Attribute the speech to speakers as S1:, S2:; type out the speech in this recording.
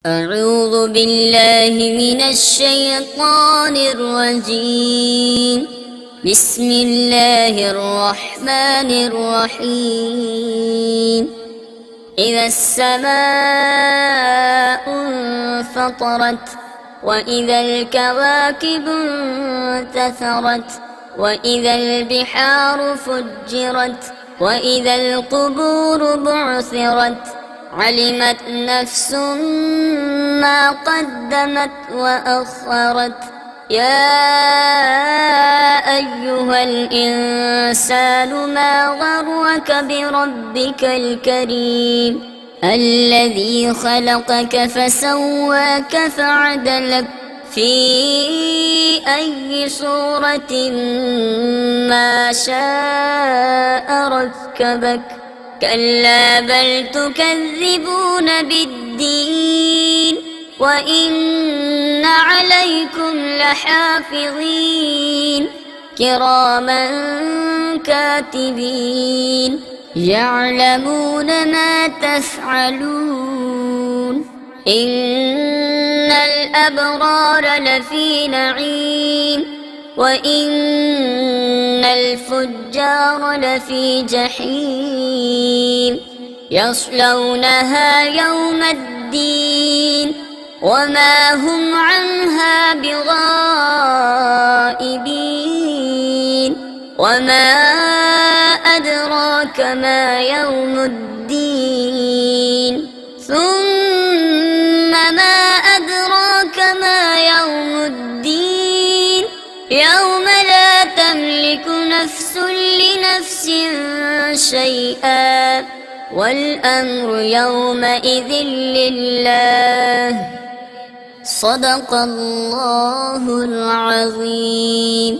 S1: أعوذ بالله من الشيطان الرجيم. بسم الله الرحمن الرحيم. إذا السماء انفطرت وإذا الكواكب انتثرت وإذا البحار فجرت وإذا القبور بعثرت علمت نفس ما قدمت وأخرت. يا أيها الإنسان ما غرك بربك الكريم الذي خلقك فسواك فعدلك في أي صورة ما شاء ركبك. كلا بل تكذبون بالدين وإن عليكم لحافظين كراما كاتبين يعلمون ما تفعلون. إن الأبرار لفي نعيم وإن الفجار لفي جحيم يصلونها يوم الدين وما هم عنها بغائبين. وما أدراك ما يوم الدين ثم ما أدراك ما يوم الدين يوم لا تملك نفس لنفس شيئا والأمر يومئذ لله. صدق الله العظيم.